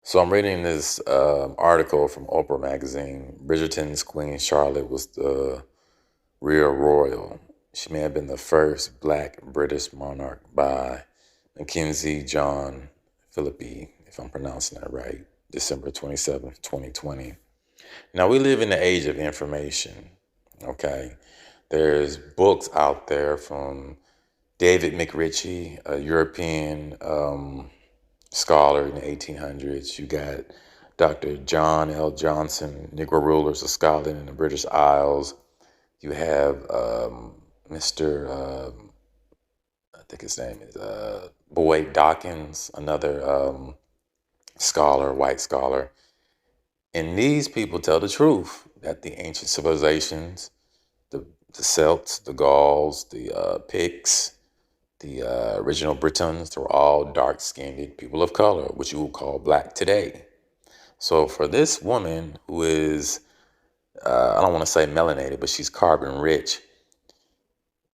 So I'm reading this article from Oprah magazine. Bridgerton's Queen Charlotte was the real royal. She may have been the first black British monarch by Mackenzie John Philippi, if I'm pronouncing that right, December 27th, 2020. Now, we live in the age of information, okay? There's books out there from David McRitchie, a European scholar in the 1800s. You got Dr. John L. Johnson, Negro Rulers of Scotland and the British Isles. You have Mr. I think his name is Boyd Dawkins, another scholar, white scholar. And these people tell the truth that the ancient civilizations, the Celts, the Gauls, the Picts, the original Britons, they were all dark-skinned people of color, which you would call black today. So for this woman who is, I don't want to say melanated, but she's carbon rich,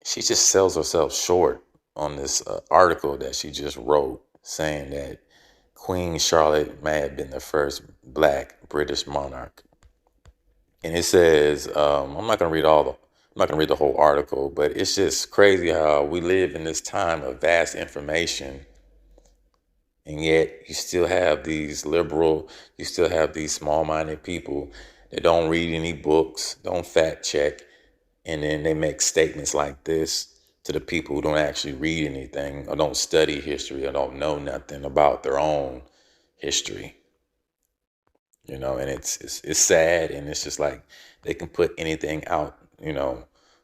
she just sells herself short on this article that she just wrote saying that Queen Charlotte may have been the first black British monarch. And it says, I'm not going to read I'm not going to read the whole article, but it's just crazy how we live in this time of vast information. And yet you still have these you still have these small-minded people that don't read any books, don't fact check, and then they make statements like this to the people who don't actually read anything or don't study history or don't know nothing about their own history. And it's sad, and it's just like they can put anything out,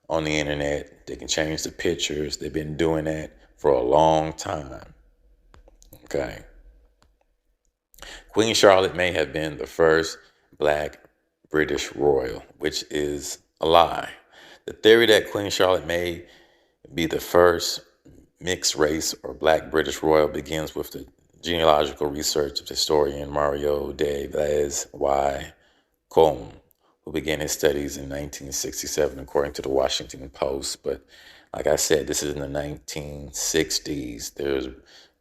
on the internet. They can change the pictures. They've been doing that for a long time. Okay. Queen Charlotte may have been the first black British royal, which is a lie. The theory that Queen Charlotte may be the first mixed race or black British royal begins with the genealogical research of historian Mario de Vaz y Combe, who began his studies in 1967, according to the Washington Post. But like I said, this is in the 1960s. There's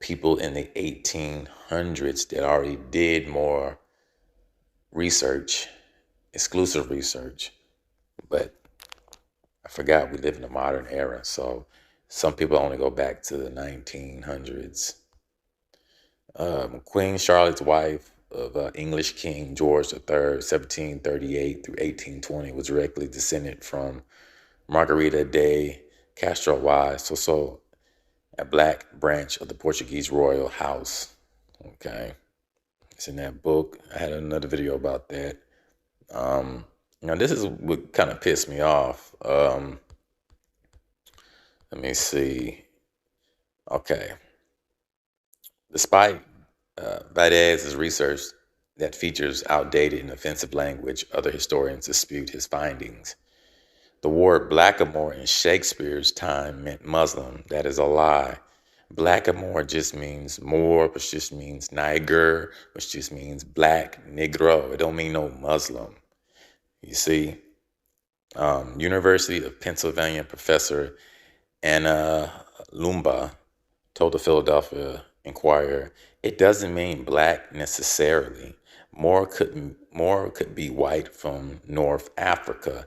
people in the 1800s that already did more research, exclusive research. But I forgot we live in a modern era, so some people only go back to the 1900s. Queen Charlotte's wife of English King George III, 1738 through 1820, was directly descended from Margarita de Castro y Soso, a black branch of the Portuguese royal house. Okay, it's in that book. I had another video about that. Now this is what kind of pissed me off. Let me see. Okay. Despite Vadaz's research that features outdated and offensive language, other historians dispute his findings. The word blackamoor in Shakespeare's time meant Muslim. That is a lie. Blackamoor just means Moor, which just means Niger, which just means black, Negro. It don't mean no Muslim. You see, University of Pennsylvania professor Anna Lumba told the Philadelphia Inquirer, it doesn't mean black necessarily. More could be white from North Africa.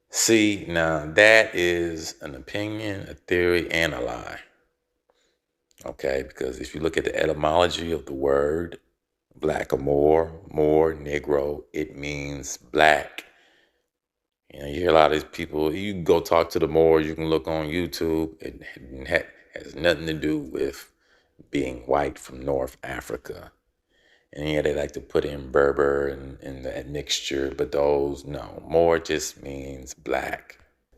See, now that is an opinion, a theory, and a lie. Okay, because if you look at the etymology of the word blackamoor, Moor, Negro, it means black. You hear a lot of these people, you can go talk to the Moors, you can look on YouTube. It has nothing to do with being white from North Africa. And yeah, they like to put in Berber and that mixture, but those, no. Moor just means black.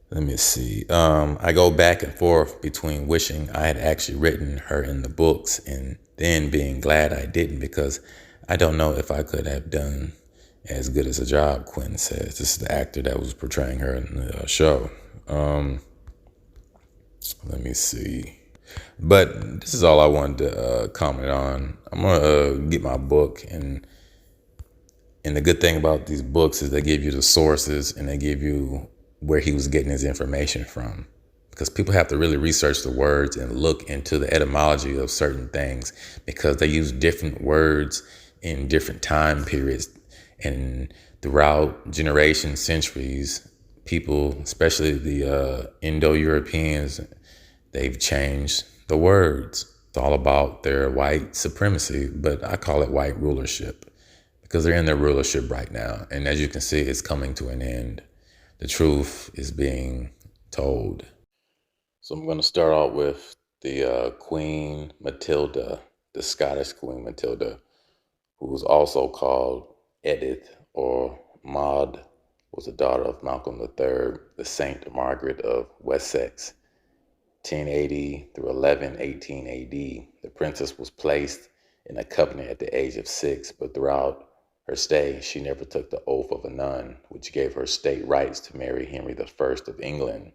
Let me see. I go back and forth between wishing I had actually written her in the books and then being glad I didn't, because I don't know if I could have done as good as a job, Quinn says. This is the actor that was portraying her in the show. Let me see. But this is all I wanted to comment on. I'm going to get my book. And the good thing about these books is they give you the sources and they give you where he was getting his information from. Because people have to really research the words and look into the etymology of certain things, because they use different words in different time periods. And throughout generations, centuries, people, especially the Indo-Europeans, they've changed the words. It's all about their white supremacy, but I call it white rulership because they're in their rulership right now. And as you can see, it's coming to an end. The truth is being told. So I'm going to start out with the Queen Matilda, the Scottish Queen Matilda, who was also called Edith or Maud, was the daughter of Malcolm III, the Saint Margaret of Wessex. 1080 through 1118 AD, the princess was placed in a covenant at the age of 6, but throughout her stay, she never took the oath of a nun, which gave her state rights to marry Henry I of England.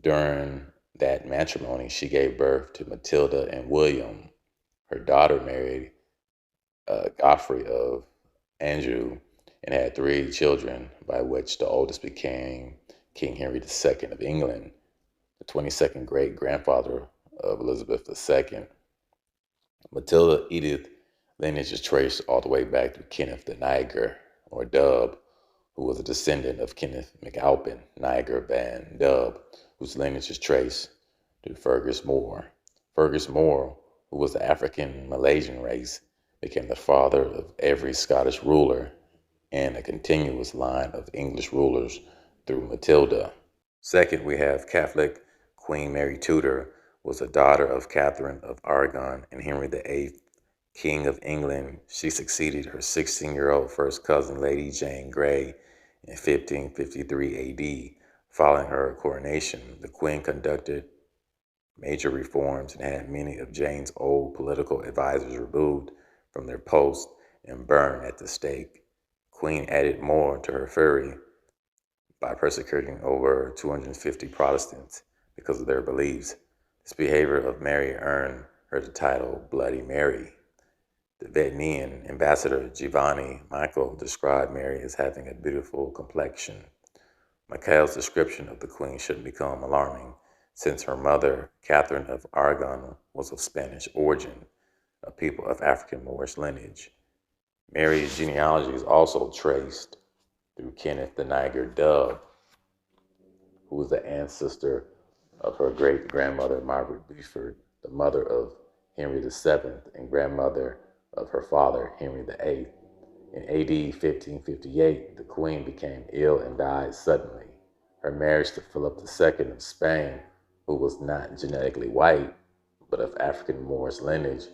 During that matrimony, she gave birth to Matilda and William. Her daughter married Godfrey of Anjou and had 3 children, by which the oldest became King Henry II of England, the 22nd great-grandfather of Elizabeth II. Matilda Edith lineage is traced all the way back to Kenneth the Niger, or Dub, who was a descendant of Kenneth MacAlpin, Niger van Dub, whose lineage is traced to Fergus Moore. Fergus Moore, who was the African Malaysian race, became the father of every Scottish ruler and a continuous line of English rulers through Matilda. Second, we have Catholic Queen Mary Tudor, was a daughter of Catherine of Aragon and Henry VIII, King of England. She succeeded her 16-year-old first cousin, Lady Jane Grey, in 1553 AD. Following her coronation, the Queen conducted major reforms and had many of Jane's old political advisors removed from their posts and burned at the stake. Queen added more to her fury by persecuting over 250 Protestants because of their beliefs. This behavior of Mary earned her the title Bloody Mary. The Venetian ambassador Giovanni Michael described Mary as having a beautiful complexion. Michael's description of the queen shouldn't become alarming, since her mother, Catherine of Aragon, was of Spanish origin, a people of African Moorish lineage. Mary's genealogy is also traced through Kenneth the Niger Dub, who was the ancestor of her great-grandmother Margaret Beaufort, the mother of Henry VII and grandmother of her father, Henry VIII. In AD 1558, the queen became ill and died suddenly. Her marriage to Philip II of Spain, who was not genetically white, but of African Moorish lineage,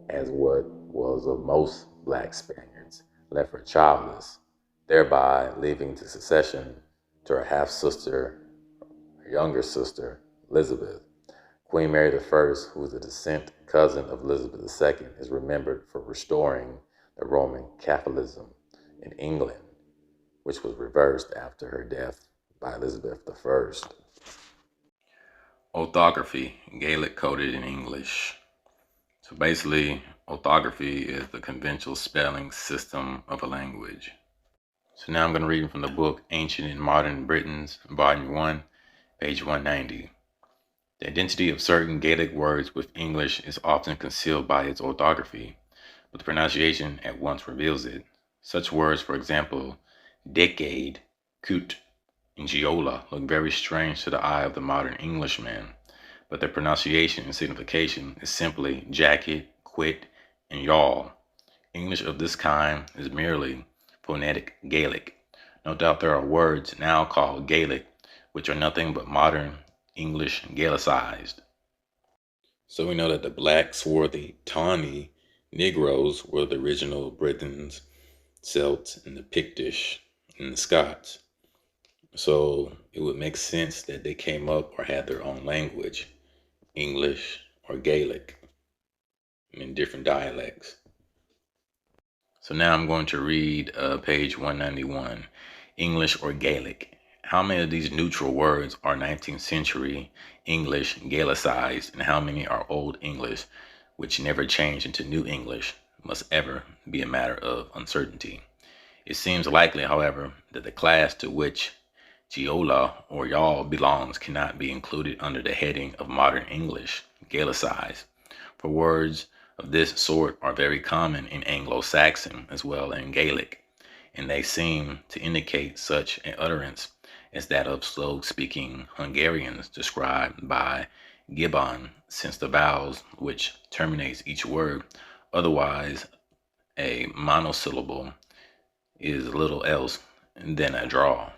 as what was of most black Spaniards, left her childless, thereby leaving to succession to her half-sister, her younger sister, Elizabeth. Queen Mary I, who was a distant cousin of Elizabeth II, is remembered for restoring the Roman Catholicism in England, which was reversed after her death by Elizabeth I. Orthography, Gaelic coded in English. So basically, orthography is the conventional spelling system of a language. So now I'm going to read from the book Ancient and Modern Britons, Volume 1, page 190. The identity of certain Gaelic words with English is often concealed by its orthography, but the pronunciation at once reveals it. Such words, for example, decade, coot, and geola, look very strange to the eye of the modern Englishman, but their pronunciation and signification is simply jacket, quit, and yawl. English of this kind is merely phonetic Gaelic. No doubt there are words now called Gaelic, which are nothing but modern English Gaelicized. So we know that the black, swarthy, tawny Negroes were the original Britons, Celts, and the Pictish, and the Scots. So it would make sense that they came up or had their own language, English or Gaelic, in different dialects. So now I'm going to read page 191, English or Gaelic. How many of these neutral words are 19th century English Gaelicized, and how many are Old English, which never changed into New English, must ever be a matter of uncertainty. It seems likely, however, that the class to which Geola or Yawl belongs cannot be included under the heading of modern English Gaelicized. For words of this sort are very common in Anglo-Saxon as well as in Gaelic, and they seem to indicate such an utterance as that of slow-speaking Hungarians described by Gibbon, since the vowels which terminates each word, otherwise a monosyllable, is little else than a draw.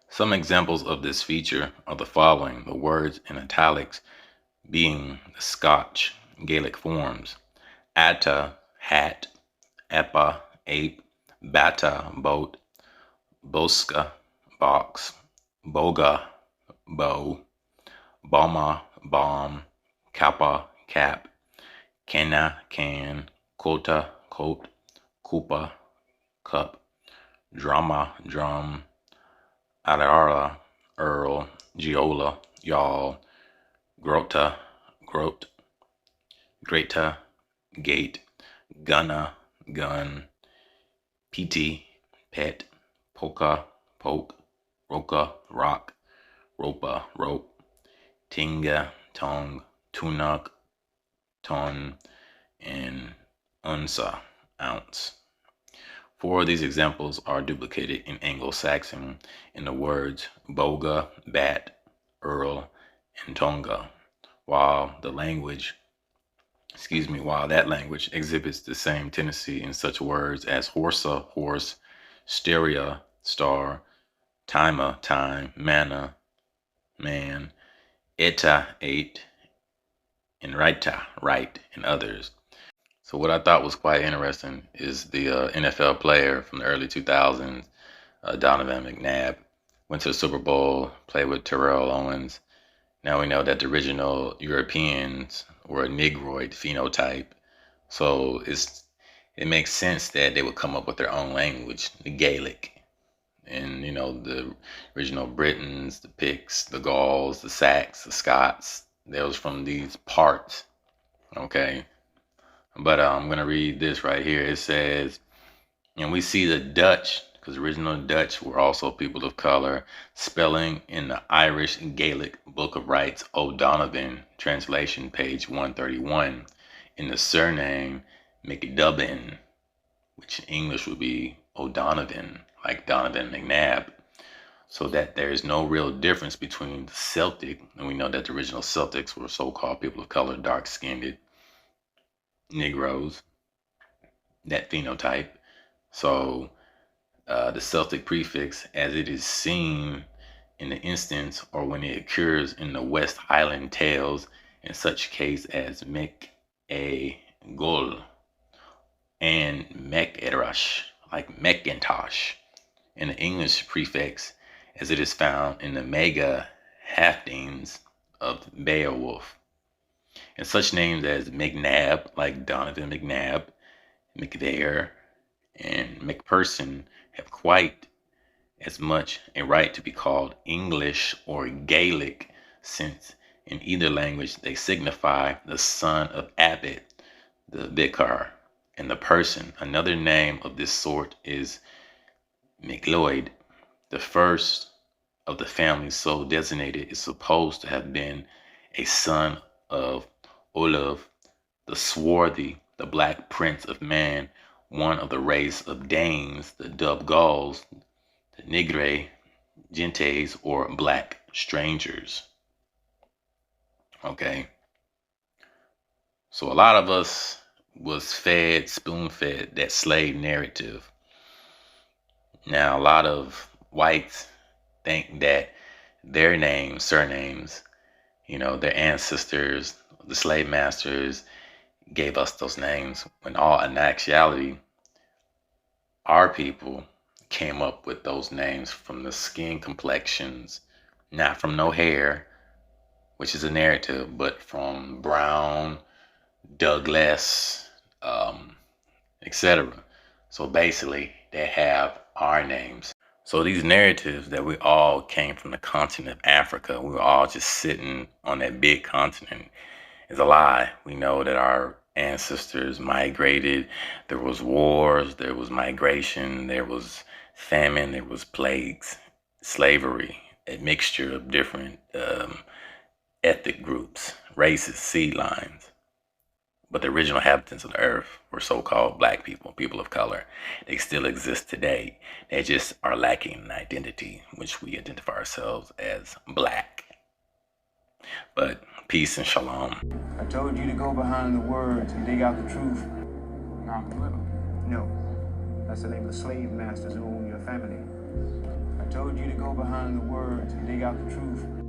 Some examples of this feature are the following, the words in italics being the Scotch Gaelic forms: atta, hat; epa, ape; bata, boat; bosca, box; boga, bow; bomma, bomb; kappa, cap; canna, can; cota, coat; coupa, cup; drama, drum; alara, earl; giola, yawl; grota, groat; greta, gate; gunna, gun; piti, pet; polka, poke; roka, rock; ropa, rope; tinga, tongue; tunak, ton; and unsa, ounce. Four of these examples are duplicated in Anglo-Saxon in the words boga, bat; earl, and tonga, while that language exhibits the same tendency in such words as horsa, horse; steria, star; tima, time; manna, man; eta, eight; and rita, right, and others. So what I thought was quite interesting is the NFL player from the early 2000s, Donovan McNabb, went to the Super Bowl, played with Terrell Owens. Now we know that the original Europeans were a Negroid phenotype, so it makes sense that they would come up with their own language, the Gaelic. And the original Britons, the Picts, the Gauls, the Sacs, the Scots, they was from these parts. Okay, but I'm gonna read this right here. It says, and we see the Dutch, because original Dutch were also people of color, spelling in the Irish Gaelic Book of Rights O'Donovan translation, page 131, in the surname McDubbin, which in English would be O'Donovan, like Donovan McNabb. So that there is no real difference between the Celtic, and we know that the original Celtics were so-called people of color, dark-skinned Negroes, that phenotype. So the Celtic prefix, as it is seen in the instance or when it occurs in the West Highland tales, in such case as Mec a Gol and Mec-Erash, like Macintosh, in the English prefix, as it is found in the Mega Haftings of Beowulf. And such names as McNabb, like Donovan McNabb, McVeigh, and McPherson, have quite as much a right to be called English or Gaelic, since in either language they signify the son of Abbot, the vicar, and the person. Another name of this sort is McLeod. The first of the family so designated is supposed to have been a son of Olaf, the swarthy, the black prince of man, one of the race of Danes, the Dub Gauls, the Nigre Gentes, or black strangers. Okay, so a lot of us was fed, spoon-fed that slave narrative. Now a lot of whites think that their names, surnames, their ancestors, the slave masters, gave us those names, when all in actuality, our people came up with those names from the skin complexions, not from no hair, which is a narrative, but from Brown, Douglas, etc. So basically, they have our names. So these narratives that we all came from the continent of Africa, we were all just sitting on that big continent, is a lie. We know that our ancestors migrated. There was wars, there was migration, there was famine, there was plagues, slavery, a mixture of different ethnic groups, races, seed lines. But the original inhabitants of the earth were so-called black people, people of color. They still exist today. They just are lacking an identity, which we identify ourselves as black. But peace and shalom. I told you to go behind the words and dig out the truth. No, that's the name of the slave masters who own your family. I told you to go behind the words and dig out the truth.